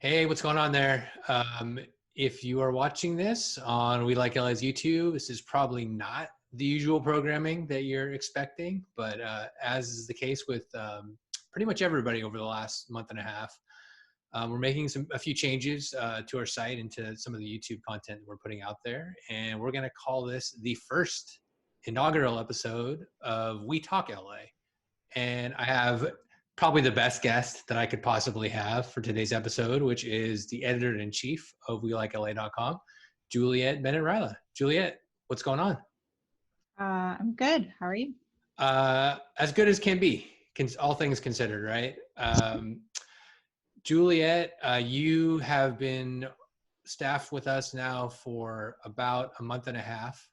Hey, what's going on there? If you are watching this on We Like LA's YouTube, this is probably not the usual programming that you're expecting, but as is the case with pretty much everybody over the last month and a half, we're making a few changes to our site and to some of the YouTube content that we're putting out there, and we're going to call this the first inaugural episode of We Talk LA. And I have probably the best guest that I could possibly have for today's episode, which is the editor-in-chief of WeLikeLA.com, Juliet Bennett-Ryla. Juliet, what's going on? I'm good. How are you? As good as can be, all things considered, right? Juliet, you have been staffed with us now for about a month and a half,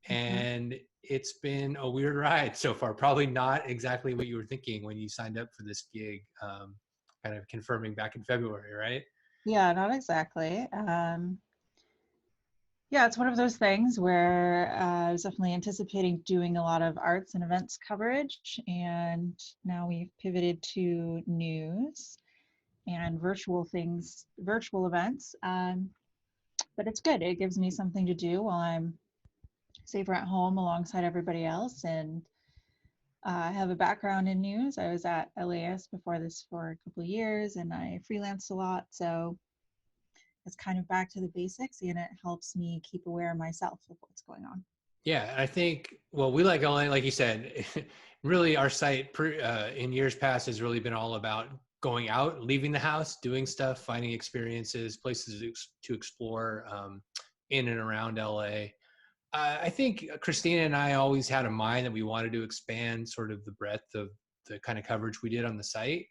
and it's been a weird ride so far. Probably not exactly what you were thinking when you signed up for this gig, kind of confirming back in February, right? Yeah, not exactly. Yeah, it's one of those things where I was definitely anticipating doing a lot of arts and events coverage, and now we've pivoted to news and virtual things, virtual events. But it's good. It gives me something to do while I'm safer at home alongside everybody else. And I have a background in news. I was at LAS before this for a couple of years, and I freelanced a lot. So it's kind of back to the basics, and it helps me keep aware myself of what's going on. Yeah, I think, well, We Like LA, like you said, really our site in years past has really been all about going out, leaving the house, doing stuff, finding experiences, places to explore in and around LA. I think Christina and I always had a mind that we wanted to expand sort of the breadth of the kind of coverage we did on the site.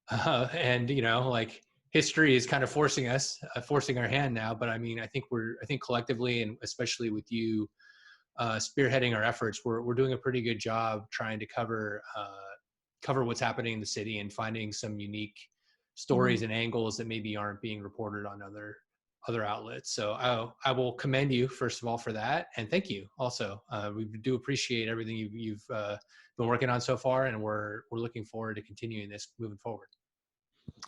And, like history is kind of forcing our hand now. But I mean, I think collectively, and especially with you spearheading our efforts, we're doing a pretty good job trying to cover what's happening in the city and finding some unique stories and angles that maybe aren't being reported on other outlets. So I will commend you first of all for that, and thank you also. We do appreciate everything you've been working on so far, and we're looking forward to continuing this moving forward.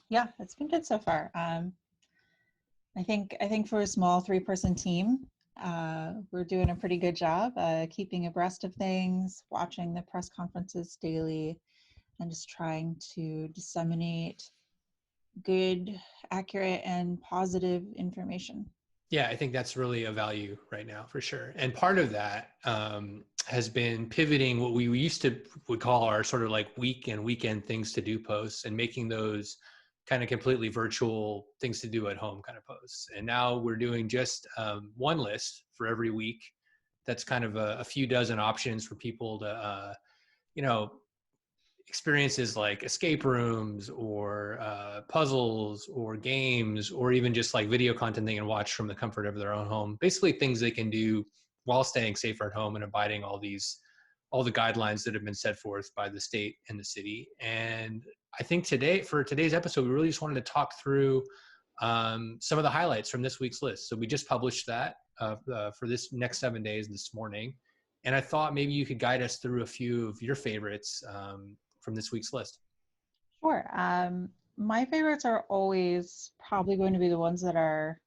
Yeah, it's been good so far. I think for a small 3-person team, we're doing a pretty good job keeping abreast of things, watching the press conferences daily, and just trying to disseminate good, accurate, and positive information. Yeah, I think that's really a value right now for sure. And part of that has been pivoting what we would call our sort of like week and weekend things to do posts and making those kind of completely virtual things to do at home kind of posts. And now we're doing just one list for every week. That's kind of a few dozen options for people to, experiences like escape rooms or puzzles or games, or even just like video content they can watch from the comfort of their own home. Basically things they can do while staying safer at home and abiding all the guidelines that have been set forth by the state and the city. And I think for today's episode, we really just wanted to talk through some of the highlights from this week's list. So we just published that for this next 7 days this morning. And I thought maybe you could guide us through a few of your favorites from this week's list. Sure. My favorites are always probably going to be the ones that are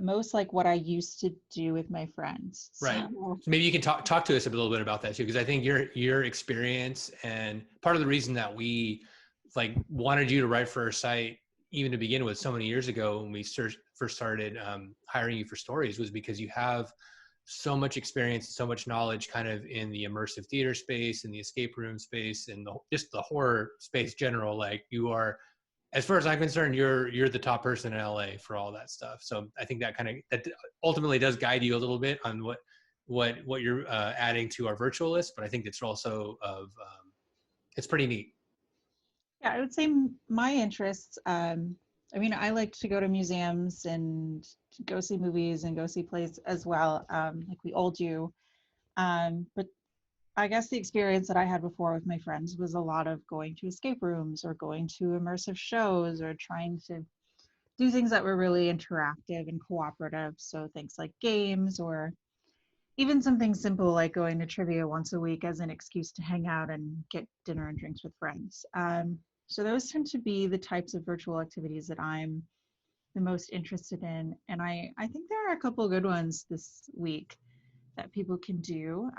most like what I used to do with my friends. Right. So maybe you can talk to us a little bit about that too, because I think your experience, and part of the reason that we like wanted you to write for our site even to begin with so many years ago when we first started hiring you for stories, was because you have so much experience, so much knowledge kind of in the immersive theater space and the escape room space and just the horror space general. Like you are, as far as I'm concerned, you're the top person in LA for all that stuff. So I think that ultimately does guide you a little bit on what you're adding to our virtual list. But I think it's also it's pretty neat. Yeah, I would say my interests, I like to go to museums and to go see movies and go see plays as well, like we all do. But I guess the experience that I had before with my friends was a lot of going to escape rooms or going to immersive shows or trying to do things that were really interactive and cooperative. So things like games, or even something simple like going to trivia once a week as an excuse to hang out and get dinner and drinks with friends. So those tend to be the types of virtual activities that I'm the most interested in. And I think there are a couple of good ones this week that people can do.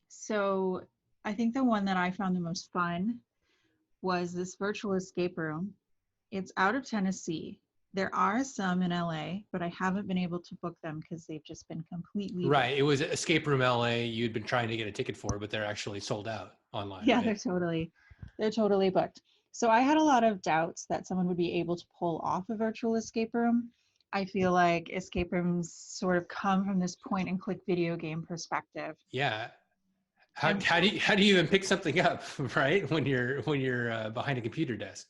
So I think the one that I found the most fun was this virtual escape room. It's out of Tennessee. There are some in LA, but I haven't been able to book them because they've just been completely booked. Right. It was Escape Room LA. You'd been trying to get a ticket for, but they're actually sold out online, Yeah, right? they're totally booked. So I had a lot of doubts that someone would be able to pull off a virtual escape room. I feel like escape rooms sort of come from this point and click video game perspective. Yeah. And How do you even pick something up, right? When you're behind a computer desk.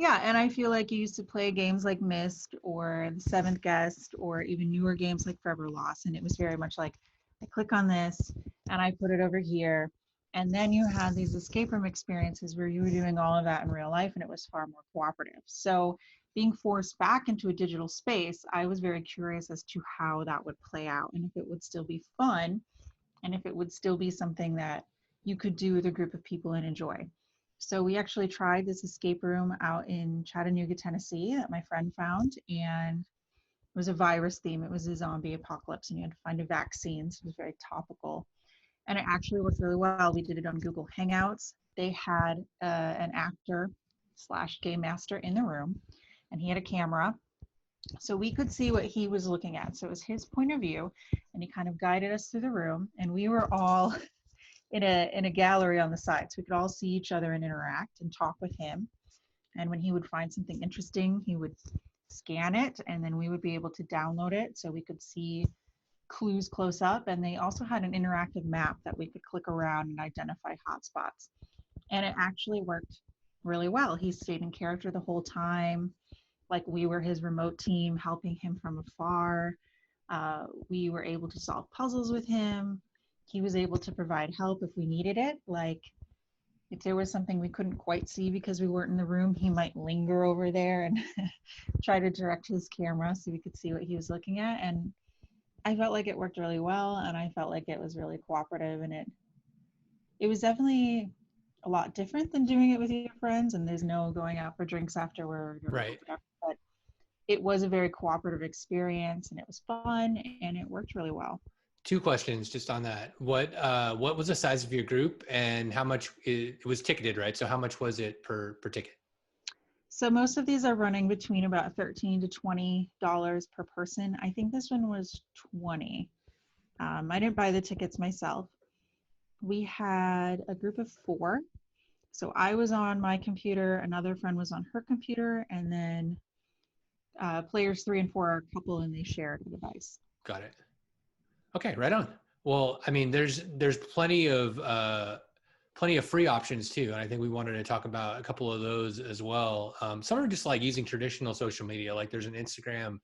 yeah, and I feel like you used to play games like Myst or The Seventh Guest or even newer games like Forever Lost. And it was very much like I click on this and I put it over here. And then you had these escape room experiences where you were doing all of that in real life and it was far more cooperative. So being forced back into a digital space, I was very curious as to how that would play out and if it would still be fun and if it would still be something that you could do with a group of people and enjoy. So we actually tried this escape room out in Chattanooga, Tennessee that my friend found, and it was a virus theme. It was a zombie apocalypse, and you had to find a vaccine. So it was very topical, and it actually worked really well. We did it on Google Hangouts. They had an actor slash game master in the room, and he had a camera, so we could see what he was looking at. So it was his point of view, and he kind of guided us through the room, and we were all in a gallery on the side, so we could all see each other and interact and talk with him. And when he would find something interesting, he would scan it, and then we would be able to download it so we could see clues close up. And they also had an interactive map that we could click around and identify hotspots. And it actually worked really well. He stayed in character the whole time, like we were his remote team helping him from afar. We were able to solve puzzles with him. He was able to provide help if we needed it. Like if there was something we couldn't quite see because we weren't in the room, he might linger over there and try to direct his camera so we could see what he was looking at. And I felt like it worked really well, and I felt like it was really cooperative, and it was definitely a lot different than doing it with your friends. And there's no going out for drinks afterward or Right. whatever. But it was a very cooperative experience, and it was fun, and it worked really well. Two questions just on that. What was the size of your group and how much it was ticketed, right? So how much was it per ticket? So most of these are running between about $13 to $20 per person. I think this one was 20. I didn't buy the tickets myself. We had a group of 4. So I was on my computer, another friend was on her computer, and then players 3 and 4 are a couple and they shared a device. Got it. Okay, right on. Well, I mean, there's plenty of free options too, and I think we wanted to talk about a couple of those as well. Some are just like using traditional social media, like there's an Instagram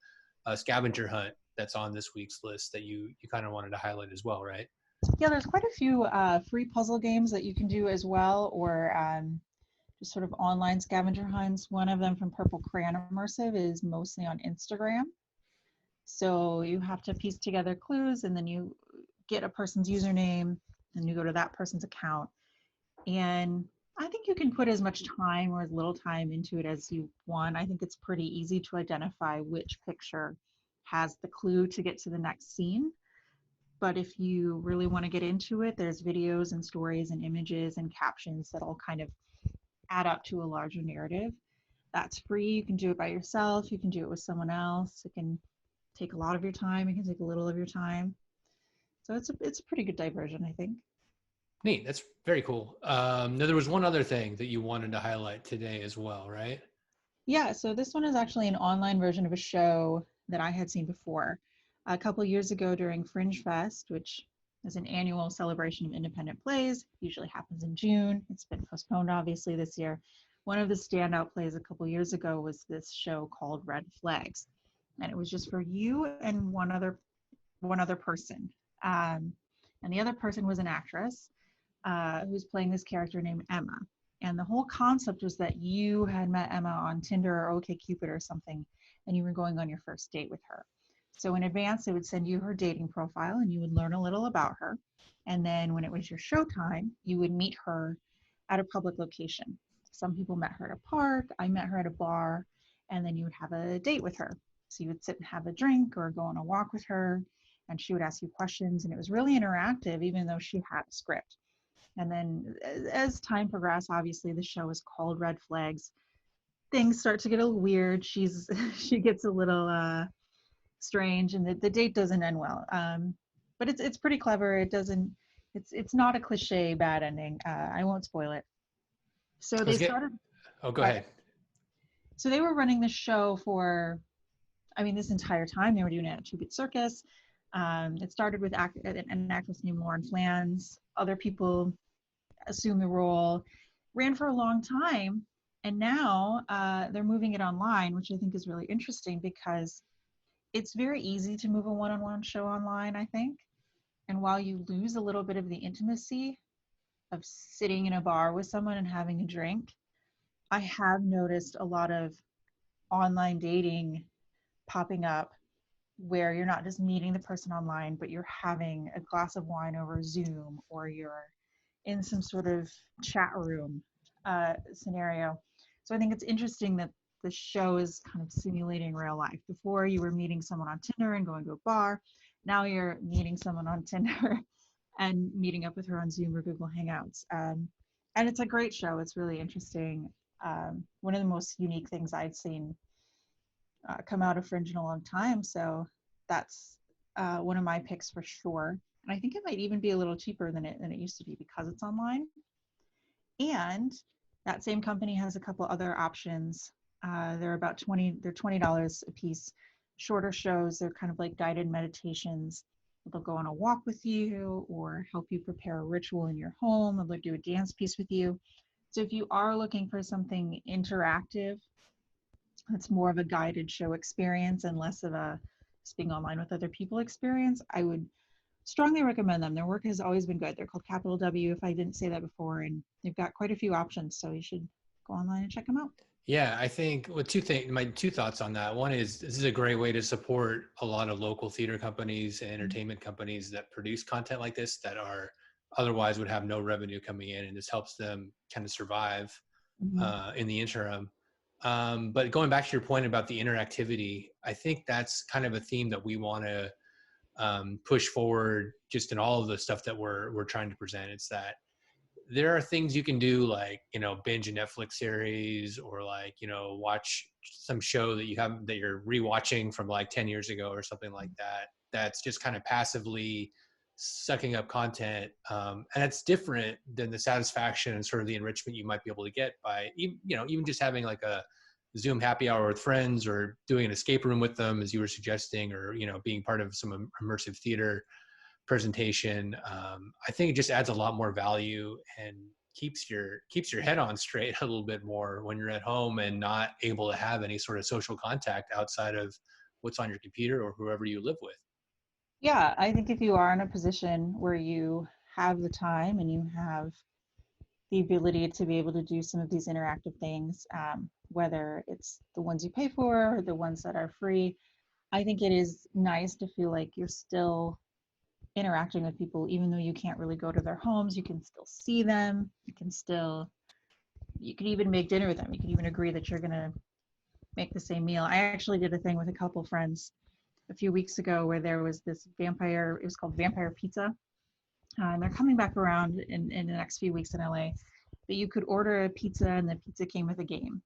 scavenger hunt that's on this week's list that you kind of wanted to highlight as well, right? Yeah, there's quite a few free puzzle games that you can do as well, or just sort of online scavenger hunts. One of them from Purple Crayon Immersive is mostly on Instagram. So you have to piece together clues and then you get a person's username and you go to that person's account. And I think you can put as much time or as little time into it as you want. I think it's pretty easy to identify which picture has the clue to get to the next scene. But if you really want to get into it, there's videos and stories and images and captions that all kind of add up to a larger narrative. That's free. You can do it by yourself. You can do it with someone else. It can take a lot of your time. It can take a little of your time. So it's a pretty good diversion, I think. Neat. That's very cool. Now there was one other thing that you wanted to highlight today as well, right? Yeah, so this one is actually an online version of a show that I had seen before. A couple years ago during Fringe Fest, which is an annual celebration of independent plays, usually happens in June. It's been postponed obviously this year. One of the standout plays a couple years ago was this show called Red Flags. And it was just for you and one other person. And the other person was an actress who was playing this character named Emma. And the whole concept was that you had met Emma on Tinder or OkCupid or something, and you were going on your first date with her. So in advance, they would send you her dating profile, and you would learn a little about her. And then when it was your showtime, you would meet her at a public location. Some people met her at a park, I met her at a bar, and then you would have a date with her. So you would sit and have a drink or go on a walk with her, and she would ask you questions, and it was really interactive, even though she had a script. And then as time progressed, obviously the show is called Red Flags. Things start to get a little weird. She gets a little strange, and the date doesn't end well. But it's pretty clever. It doesn't. It's not a cliche bad ending. I won't spoil it. So they Let's get. started. Oh, go ahead. So they were running the show for, I mean, this entire time they were doing it at Two Bit Circus. It started with an actress named Lauren Flans. Other people assumed the role, ran for a long time, and now they're moving it online, which I think is really interesting because it's very easy to move a one-on-one show online, I think. And while you lose a little bit of the intimacy of sitting in a bar with someone and having a drink, I have noticed a lot of online dating popping up where you're not just meeting the person online, but you're having a glass of wine over Zoom, or you're in some sort of chat room scenario. So I think it's interesting that the show is kind of simulating real life. Before, you were meeting someone on Tinder and going to a bar. Now you're meeting someone on Tinder and meeting up with her on Zoom or Google Hangouts. And it's a great show. It's really interesting. One of the most unique things I've seen come out of Fringe in a long time. So that's one of my picks for sure. And I think it might even be a little cheaper than it used to be because it's online. And that same company has a couple other options. They're about they're $20 a piece. Shorter shows, they're kind of like guided meditations. They'll go on a walk with you or help you prepare a ritual in your home, or they'll do a dance piece with you. So if you are looking for something interactive, it's more of a guided show experience and less of a just being online with other people experience, I would strongly recommend them. Their work has always been good. They're called Capital W, if I didn't say that before, and they've got quite a few options, so you should go online and check them out. Yeah, I think my two thoughts on that. One is this is a great way to support a lot of local theater companies and entertainment companies that produce content like this that are otherwise would have no revenue coming in, and this helps them kind of survive in the interim. But going back to your point about the interactivity, I think that's kind of a theme that we want to push forward just in all of the stuff that we're trying to present. It's that there are things you can do, like, you know, binge a Netflix series, or like, you know, watch some show that you're rewatching from like 10 years ago or something like that. That's just kind of passively sucking up content. And it's different than the satisfaction and sort of the enrichment you might be able to get by, you know, even just having like a Zoom happy hour with friends, or doing an escape room with them, as you were suggesting, or, you know, being part of some immersive theater presentation. I think it just adds a lot more value and keeps your head on straight a little bit more when you're at home and not able to have any sort of social contact outside of what's on your computer or whoever you live with. Yeah, I think if you are in a position where you have the time and you have the ability to be able to do some of these interactive things, whether it's the ones you pay for or the ones that are free, I think it is nice to feel like you're still interacting with people, even though you can't really go to their homes. You can still see them. You can even make dinner with them. You can even agree that you're going to make the same meal. I actually did a thing with a couple friends a few weeks ago where there was this vampire, it was called Vampire Pizza. And they're coming back around in the next few weeks in LA. But you could order a pizza and the pizza came with a game.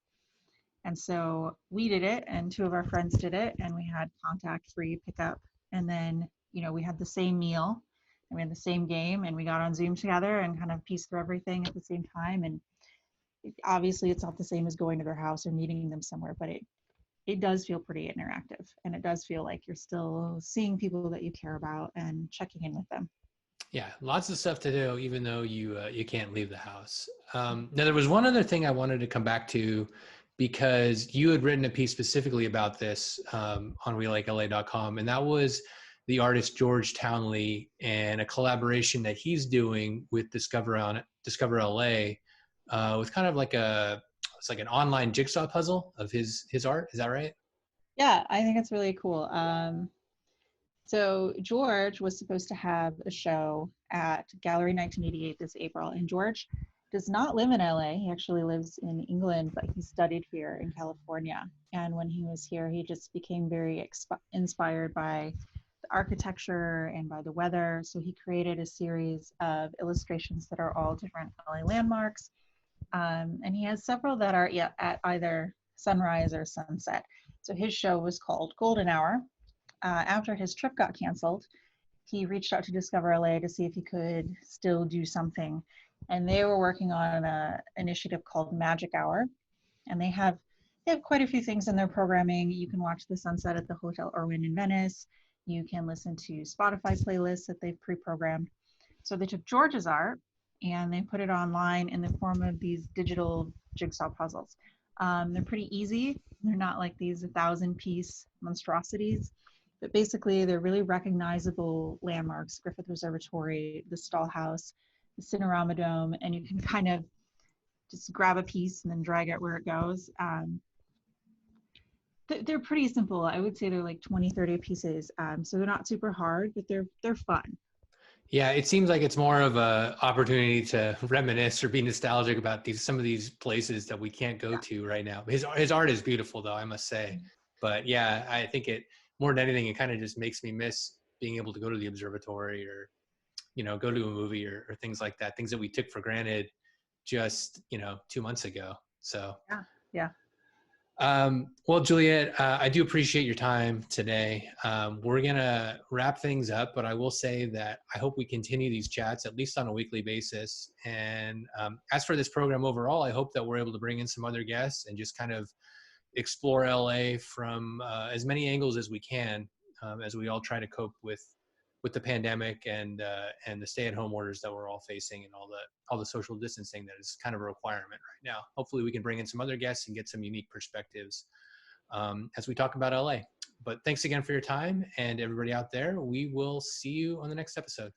And so we did it, and two of our friends did it, and we had contact free pickup. And then, you know, we had the same meal and we had the same game, and we got on Zoom together and kind of pieced through everything at the same time. And obviously it's not the same as going to their house or meeting them somewhere, but it does feel pretty interactive, and it does feel like you're still seeing people that you care about and checking in with them. Yeah, lots of stuff to do, even though you can't leave the house. Now, there was one other thing I wanted to come back to, because you had written a piece specifically about this on WeLikeLA.com, and that was the artist George Townley and a collaboration that he's doing with Discover LA, with kind of like it's like an online jigsaw puzzle of his art. Is that right? Yeah, I think it's really cool. So George was supposed to have a show at Gallery 1988 this April, and George does not live in LA. He actually lives in England, but he studied here in California. And when he was here, he just became very inspired by the architecture and by the weather. So he created a series of illustrations that are all different LA landmarks. And he has several that are at either sunrise or sunset. So his show was called Golden Hour. After his trip got canceled, he reached out to Discover LA to see if he could still do something. And they were working on an initiative called Magic Hour. And they have quite a few things in their programming. You can watch the sunset at the Hotel Irwin in Venice. You can listen to Spotify playlists that they've pre-programmed. So they took George's art and they put it online in the form of these digital jigsaw puzzles. They're pretty easy. They're not like these 1,000-piece monstrosities, but basically they're really recognizable landmarks: Griffith Observatory, the Stall House, the Cinerama Dome, and you can kind of just grab a piece and then drag it where it goes. They're pretty simple. I would say they're like 20, 30 pieces. So they're not super hard, but they're fun. Yeah, it seems like it's more of a opportunity to reminisce or be nostalgic about some of these places that we can't go to right now. His art is beautiful, though, I must say. But yeah, I think it more than anything, it kind of just makes me miss being able to go to the observatory or go to a movie or things like that. Things that we took for granted just 2 months ago. So yeah. Well, Juliet, I do appreciate your time today. We're going to wrap things up, but I will say that I hope we continue these chats at least on a weekly basis. And as for this program overall, I hope that we're able to bring in some other guests and just kind of explore LA from as many angles as we can, as we all try to cope with the pandemic and the stay-at-home orders that we're all facing and all the social distancing that is kind of a requirement right now. Hopefully, we can bring in some other guests and get some unique perspectives as we talk about LA. But thanks again for your time, and everybody out there. We will see you on the next episode.